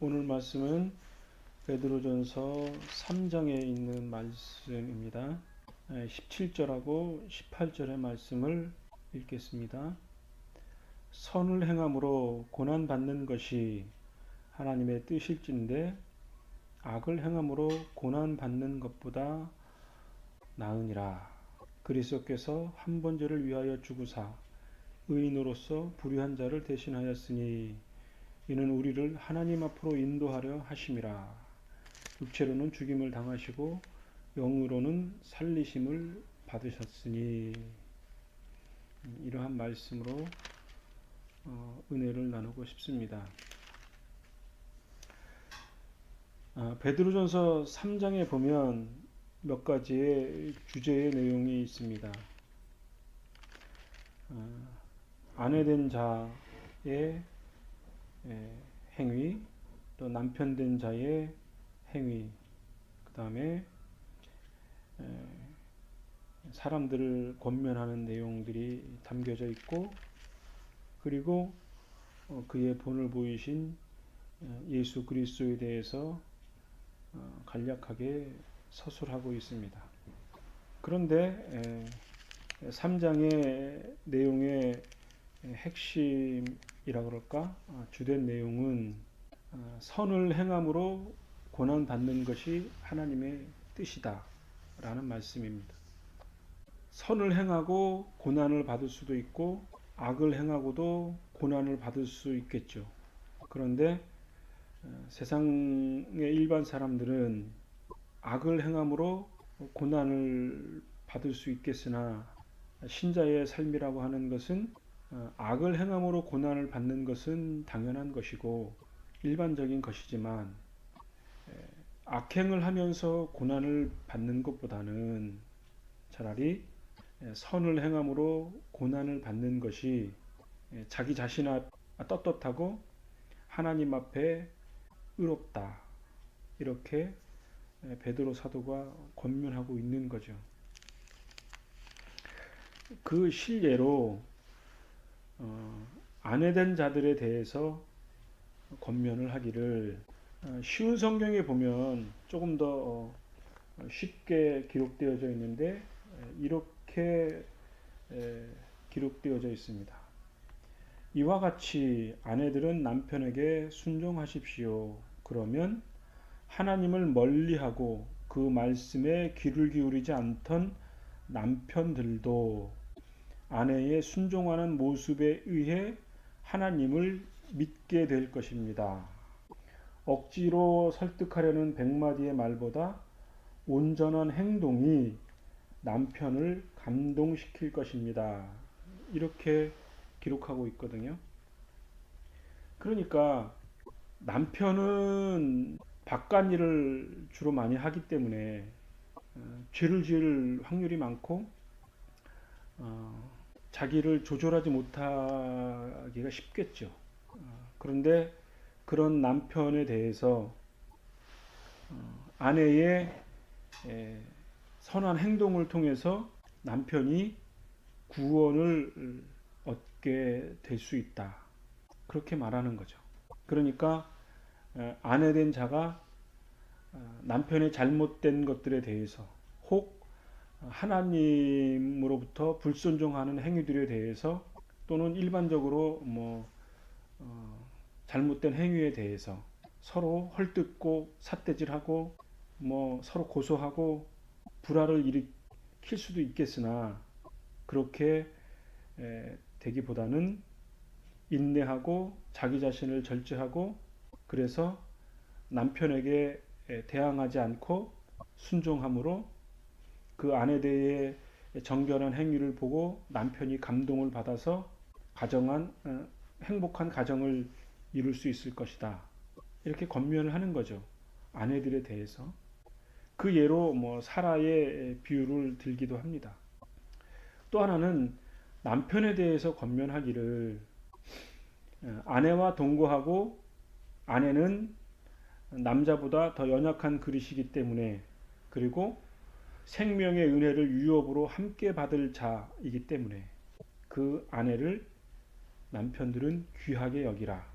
오늘 말씀은 베드로전서 3장에 있는 말씀입니다. 17절하고 18절의 말씀을 읽겠습니다. 선을 행함으로 고난받는 것이 하나님의 뜻일진데 악을 행함으로 고난받는 것보다 나으니라. 그리스도께서 한 번 죄를 위하여 죽으사 의인으로서 불의한 자를 대신하였으니 이는 우리를 하나님 앞으로 인도하려 하심이라. 육체로는 죽임을 당하시고 영으로는 살리심을 받으셨으니. 이러한 말씀으로 은혜를 나누고 싶습니다. 베드로전서 3장에 보면 몇 가지의 주제의 내용이 있습니다. 아내된 자의 행위, 또 남편 된 자의 행위, 그 다음에 사람들을 권면하는 내용들이 담겨져 있고, 그리고 그의 본을 보이신 예수 그리스도에 대해서 간략하게 서술하고 있습니다. 그런데 3장의 내용의 핵심이라 그럴까? 주된 내용은 선을 행함으로 고난받는 것이 하나님의 뜻이다 라는 말씀입니다. 선을 행하고 고난을 받을 수도 있고 악을 행하고도 고난을 받을 수 있겠죠. 그런데 세상의 일반 사람들은 악을 행함으로 고난을 받을 수 있겠으나 신자의 삶이라고 하는 것은 악을 행함으로 고난을 받는 것은 당연한 것이고 일반적인 것이지만 악행을 하면서 고난을 받는 것보다는 차라리 선을 행함으로 고난을 받는 것이 자기 자신 앞 떳떳하고 하나님 앞에 의롭다, 이렇게 베드로 사도가 권면하고 있는 거죠. 그 실례로 아내된 자들에 대해서 권면을 하기를, 쉬운 성경에 보면 조금 더 쉽게 기록되어져 있는데 이렇게 기록되어져 있습니다. 이와 같이 아내들은 남편에게 순종하십시오. 그러면 하나님을 멀리하고 그 말씀에 귀를 기울이지 않던 남편들도 아내의 순종하는 모습에 의해 하나님을 믿게 될 것입니다. 억지로 설득하려는 100마디의 말보다 온전한 행동이 남편을 감동시킬 것입니다. 이렇게 기록하고 있거든요. 그러니까 남편은 바깥 일을 주로 많이 하기 때문에 죄를 지을 확률이 많고 자기를 조절하지 못하기가 쉽겠죠. 그런데 그런 남편에 대해서 아내의 선한 행동을 통해서 남편이 구원을 얻게 될 수 있다, 그렇게 말하는 거죠. 그러니까 아내된 자가 남편의 잘못된 것들에 대해서, 혹 하나님으로부터 불순종하는 행위들에 대해서, 또는 일반적으로 잘못된 행위에 대해서 서로 헐뜯고 삿대질하고 서로 고소하고 불화를 일으킬 수도 있겠으나 그렇게 되기보다는 인내하고 자기 자신을 절제하고, 그래서 남편에게 대항하지 않고 순종함으로 그 아내에 대해 정결한 행위를 보고 남편이 감동을 받아서 행복한 가정을 이룰 수 있을 것이다, 이렇게 권면을 하는 거죠. 아내들에 대해서. 그 예로 사라의 비유를 들기도 합니다. 또 하나는 남편에 대해서 권면하기를, 아내와 동거하고 아내는 남자보다 더 연약한 그릇이기 때문에, 그리고 생명의 은혜를 유업으로 함께 받을 자이기 때문에 그 아내를 남편들은 귀하게 여기라,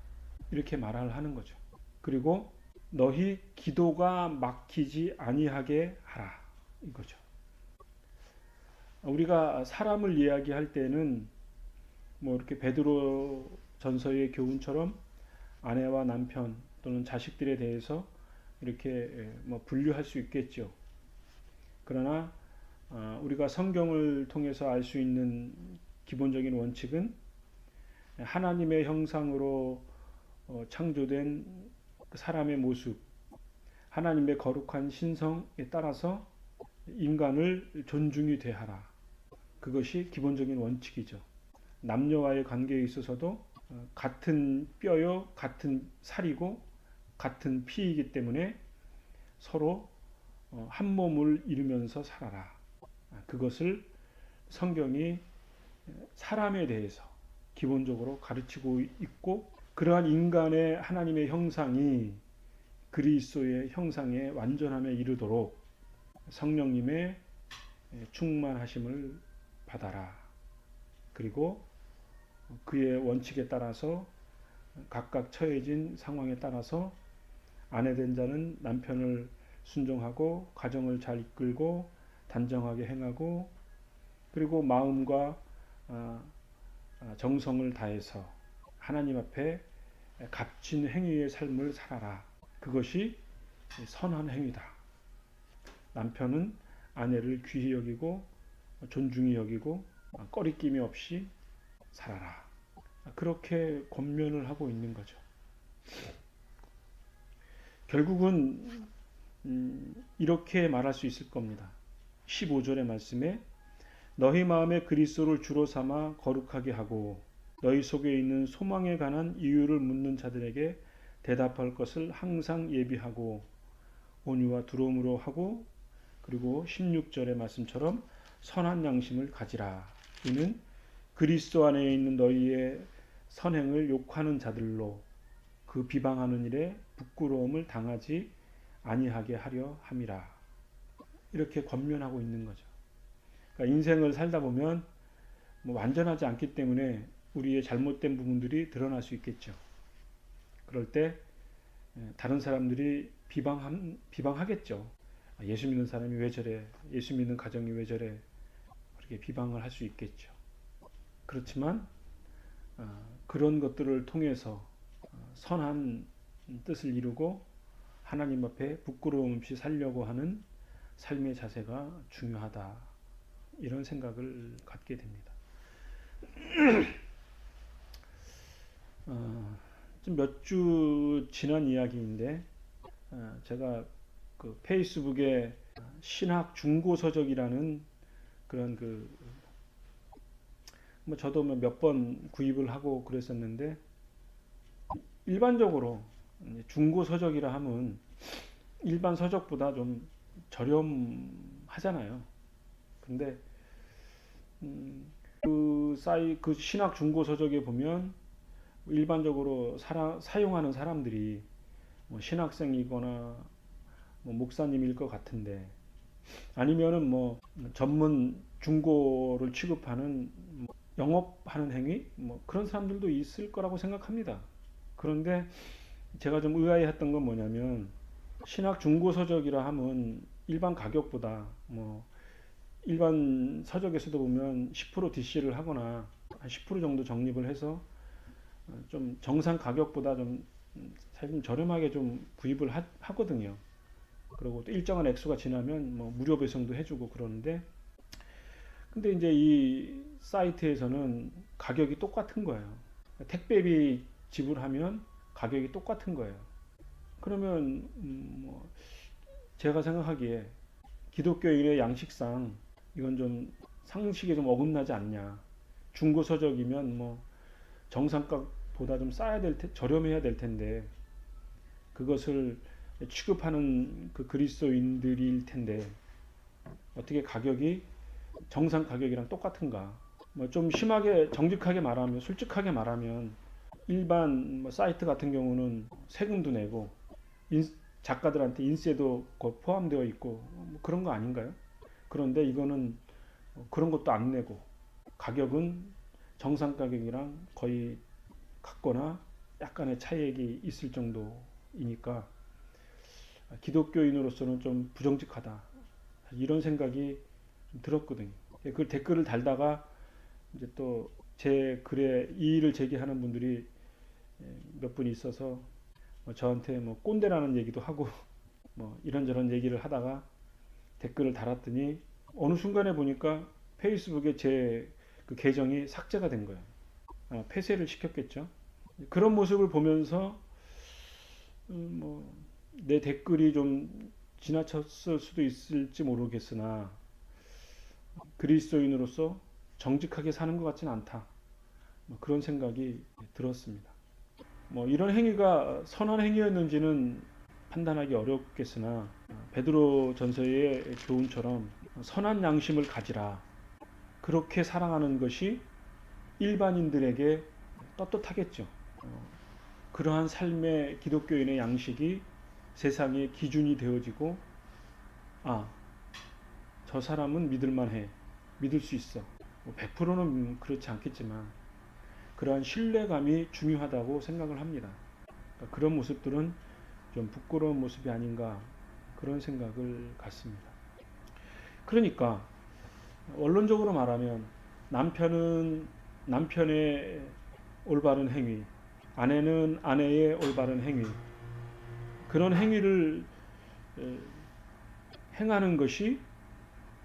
이렇게 말을 하는 거죠. 그리고 너희 기도가 막히지 아니하게 하라 이거죠. 우리가 사람을 이야기할 때는 뭐 이렇게 베드로 전서의 교훈처럼 아내와 남편 또는 자식들에 대해서 이렇게 뭐 분류할 수 있겠죠. 그러나 우리가 성경을 통해서 알 수 있는 기본적인 원칙은 하나님의 형상으로 창조된 사람의 모습, 하나님의 거룩한 신성에 따라서 인간을 존중히 대하라. 그것이 기본적인 원칙이죠. 남녀와의 관계에 있어서도 같은 뼈요, 같은 살이고 같은 피이기 때문에 서로 한 몸을 이루면서 살아라. 그것을 성경이 사람에 대해서 기본적으로 가르치고 있고, 그러한 인간의 하나님의 형상이 그리스도의 형상의 완전함에 이르도록 성령님의 충만하심을 받아라. 그리고 그의 원칙에 따라서 각각 처해진 상황에 따라서 아내된 자는 남편을 순종하고 가정을 잘 이끌고 단정하게 행하고, 그리고 마음과 정성을 다해서 하나님 앞에 값진 행위의 삶을 살아라. 그것이 선한 행위다. 남편은 아내를 귀히 여기고 존중히 여기고 꺼리낌이 없이 살아라. 그렇게 권면을 하고 있는 거죠. 결국은 이렇게 말할 수 있을 겁니다. 15절의 말씀에 너희 마음에 그리스도를 주로 삼아 거룩하게 하고 너희 속에 있는 소망에 관한 이유를 묻는 자들에게 대답할 것을 항상 예비하고 온유와 두려움으로 하고, 그리고 16절의 말씀처럼 선한 양심을 가지라. 이는 그리스도 안에 있는 너희의 선행을 욕하는 자들로 그 비방하는 일에 부끄러움을 당하지 아니하게 하려 함이라. 이렇게 권면하고 있는 거죠. 그러니까 인생을 살다 보면 뭐 완전하지 않기 때문에 우리의 잘못된 부분들이 드러날 수 있겠죠. 그럴 때 다른 사람들이 비방하겠죠. 예수 믿는 사람이 왜 저래? 예수 믿는 가정이 왜 저래? 그렇게 비방을 할 수 있겠죠. 그렇지만 그런 것들을 통해서 선한 뜻을 이루고 하나님 앞에 부끄러움 없이 살려고 하는 삶의 자세가 중요하다. 이런 생각을 갖게 됩니다. 좀 몇 주 지난 이야기인데 제가 그 페이스북에 신학 중고서적이라는 그런 뭐 저도 몇 번 구입을 하고 그랬었는데, 일반적으로 중고서적이라 하면 일반 서적보다 좀 저렴하잖아요. 근데 그 신학 중고서적에 보면 일반적으로 사용하는 사람들이 뭐 신학생이거나 뭐 목사님일 것 같은데, 아니면은 뭐 전문 중고를 취급하는 뭐 영업하는 행위 뭐 그런 사람들도 있을 거라고 생각합니다. 그런데 제가 좀 의아해했던 건 뭐냐면, 신학 중고서적이라 하면 일반 가격보다 뭐 일반 서적에서도 보면 10% DC를 하거나 한 10% 정도 적립을 해서 좀 정상 가격보다 좀 사실 저렴하게 좀 구입을 하거든요. 그리고 또 일정한 액수가 지나면 뭐 무료 배송도 해주고 그러는데, 근데 이제 이 사이트에서는 가격이 똑같은 거예요. 택배비 지불하면 가격이 똑같은 거예요. 그러면 뭐 제가 생각하기에 기독교인의 양식상 이건 좀 상식에 좀 어긋나지 않냐. 중고 서적이면 뭐 정상가보다 좀 저렴해야 될 텐데 그것을 취급하는 그 그리스도인들일 텐데 어떻게 가격이 정상 가격이랑 똑같은가? 뭐 좀 심하게 정직하게 말하면, 솔직하게 말하면 일반 뭐 사이트 같은 경우는 세금도 내고 작가들한테 인세도 포함되어 있고 뭐 그런 거 아닌가요? 그런데 이거는 그런 것도 안 내고 가격은 정상 가격이랑 거의 같거나 약간의 차이가 있을 정도 이니까 기독교인으로서는 좀 부정직하다. 이런 생각이 좀 들었거든요. 그 댓글을 달다가 이제 또 제 글에 이의를 제기하는 분들이 몇 분 있어서 저한테 뭐 꼰대라는 얘기도 하고 뭐 이런저런 얘기를 하다가 댓글을 달았더니 어느 순간에 보니까 페이스북에 제 그 계정이 삭제가 된 거예요. 폐쇄를 시켰겠죠. 그런 모습을 보면서 내 댓글이 좀 지나쳤을 수도 있을지 모르겠으나 그리스도인으로서 정직하게 사는 것 같지는 않다. 그런 생각이 들었습니다. 이런 행위가 선한 행위였는지는 판단하기 어렵겠으나 베드로 전서의 교훈처럼 선한 양심을 가지라. 그렇게 살아가는 것이 일반인들에게 떳떳하겠죠. 그러한 삶의 기독교인의 양식이 세상의 기준이 되어지고 저 사람은 믿을만해. 믿을 수 있어. 100%는 그렇지 않겠지만 그러한 신뢰감이 중요하다고 생각을 합니다. 그러니까 그런 모습들은 좀 부끄러운 모습이 아닌가 그런 생각을 갖습니다. 그러니까 원론적으로 말하면 남편은 남편의 올바른 행위, 아내는 아내의 올바른 행위, 그런 행위를 행하는 것이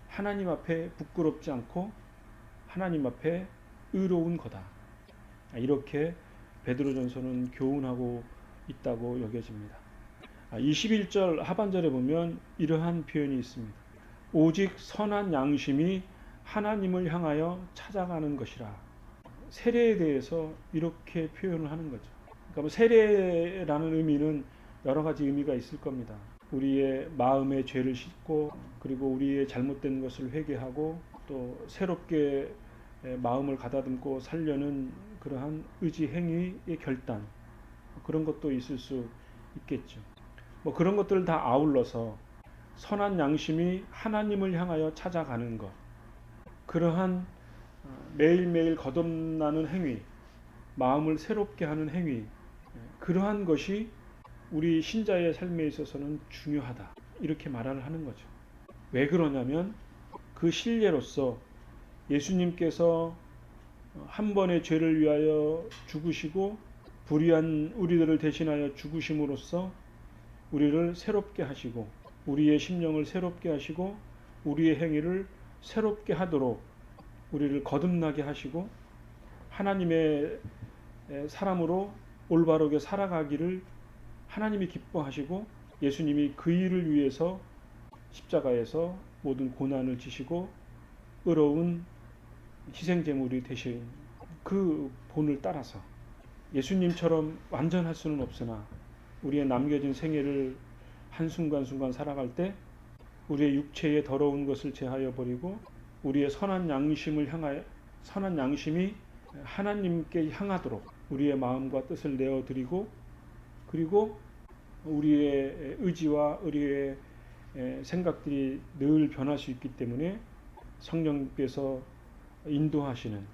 하나님 앞에 부끄럽지 않고 하나님 앞에 의로운 거다. 이렇게 베드로전서는 교훈하고 있다고 여겨집니다. 21절 하반절에 보면 이러한 표현이 있습니다. 오직 선한 양심이 하나님을 향하여 찾아가는 것이라. 세례에 대해서 이렇게 표현을 하는 거죠. 그러니까 세례라는 의미는 여러 가지 의미가 있을 겁니다. 우리의 마음의 죄를 씻고 그리고 우리의 잘못된 것을 회개하고 또 새롭게 마음을 가다듬고 살려는 그러한 의지 행위의 결단, 그런 것도 있을 수 있겠죠. 그런 것들을 다 아울러서 선한 양심이 하나님을 향하여 찾아가는 것, 그러한 매일매일 거듭나는 행위, 마음을 새롭게 하는 행위, 그러한 것이 우리 신자의 삶에 있어서는 중요하다. 이렇게 말을 하는 거죠. 왜 그러냐면 그 실례로서 예수님께서 한 번의 죄를 위하여 죽으시고 불의한 우리들을 대신하여 죽으심으로써 우리를 새롭게 하시고 우리의 심령을 새롭게 하시고 우리의 행위를 새롭게 하도록 우리를 거듭나게 하시고 하나님의 사람으로 올바르게 살아가기를 하나님이 기뻐하시고 예수님이 그 일을 위해서 십자가에서 모든 고난을 지시고 의로운 희생제물이 되신 그 본을 따라서 예수님처럼 완전할 수는 없으나 우리의 남겨진 생애를 한순간순간 살아갈 때 우리의 육체의 더러운 것을 제하여 버리고 우리의 선한 양심을 향하여 선한 양심이 하나님께 향하도록 우리의 마음과 뜻을 내어드리고 그리고 우리의 의지와 우리의 생각들이 늘 변할 수 있기 때문에 성령께서 인도하시는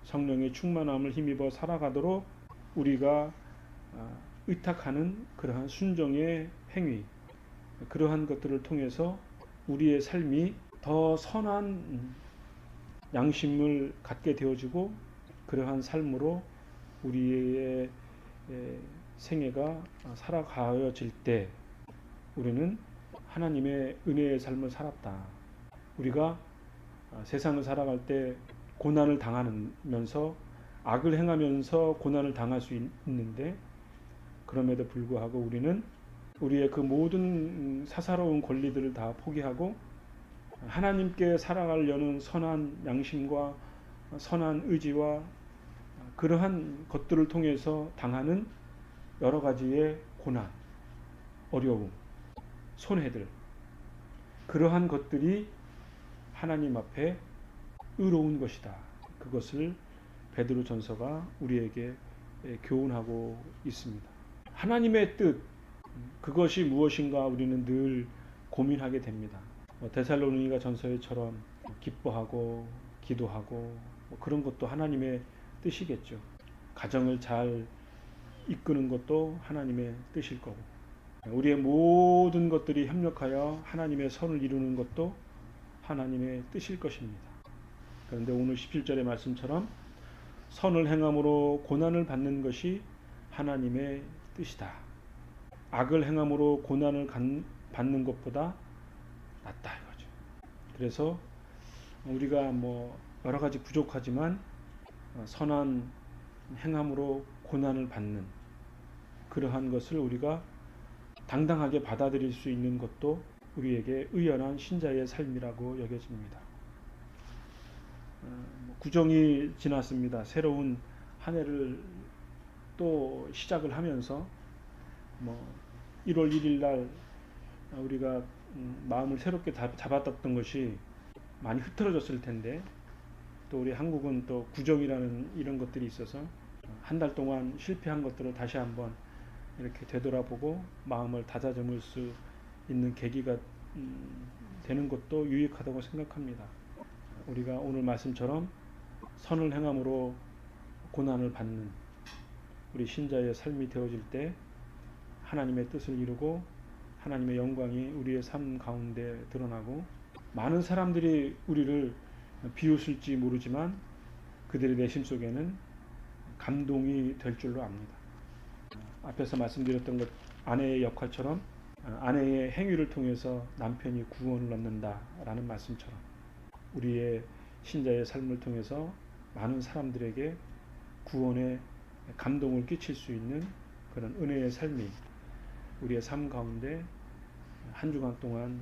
성령의 충만함을 힘입어 살아가도록 우리가 의탁하는 그러한 순종의 행위, 그러한 것들을 통해서 우리의 삶이 더 선한 양심을 갖게 되어지고 그러한 삶으로 우리의 생애가 살아가어질 때 우리는 하나님의 은혜의 삶을 살았다. 우리가 세상을 살아갈 때 고난을 당하면서 악을 행하면서 고난을 당할 수 있는데 그럼에도 불구하고 우리는 우리의 그 모든 사사로운 권리들을 다 포기하고 하나님께 살아가려는 선한 양심과 선한 의지와 그러한 것들을 통해서 당하는 여러 가지의 고난, 어려움, 손해들, 그러한 것들이 하나님 앞에 의로운 것이다. 그것을 베드로 전서가 우리에게 교훈하고 있습니다. 하나님의 뜻, 그것이 무엇인가 우리는 늘 고민하게 됩니다. 데살로니가 전서에처럼 기뻐하고 기도하고 그런 것도 하나님의 뜻이겠죠. 가정을 잘 이끄는 것도 하나님의 뜻일 거고 우리의 모든 것들이 협력하여 하나님의 선을 이루는 것도 하나님의 뜻일 것입니다. 그런데 오늘 17절의 말씀처럼 선을 행함으로 고난을 받는 것이 하나님의 뜻이다. 악을 행함으로 고난을 받는 것보다 낫다 이거죠. 그래서 우리가 여러 가지 부족하지만 선한 행함으로 고난을 받는 그러한 것을 우리가 당당하게 받아들일 수 있는 것도 우리에게 의연한 신자의 삶이라고 여겨집니다. 구정이 지났습니다. 새로운 한 해를 또 시작을 하면서 1월 1일 날 우리가 마음을 새롭게 잡았던 것이 많이 흐트러졌을 텐데 또 우리 한국은 또 구정이라는 이런 것들이 있어서 한 달 동안 실패한 것들을 다시 한번 이렇게 되돌아보고 마음을 다잡을 수 있는 계기가 되는 것도 유익하다고 생각합니다. 우리가 오늘 말씀처럼 선을 행함으로 고난을 받는 우리 신자의 삶이 되어질 때 하나님의 뜻을 이루고 하나님의 영광이 우리의 삶 가운데 드러나고 많은 사람들이 우리를 비웃을지 모르지만 그들의 내심 속에는 감동이 될 줄로 압니다. 앞에서 말씀드렸던 것 아내의 역할처럼 아내의 행위를 통해서 남편이 구원을 얻는다라는 말씀처럼 우리의 신자의 삶을 통해서 많은 사람들에게 구원의 감동을 끼칠 수 있는 그런 은혜의 삶이 우리의 삶 가운데 한 주간 동안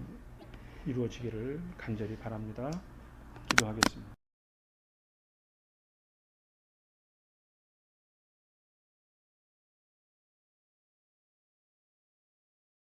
이루어지기를 간절히 바랍니다. 기도하겠습니다.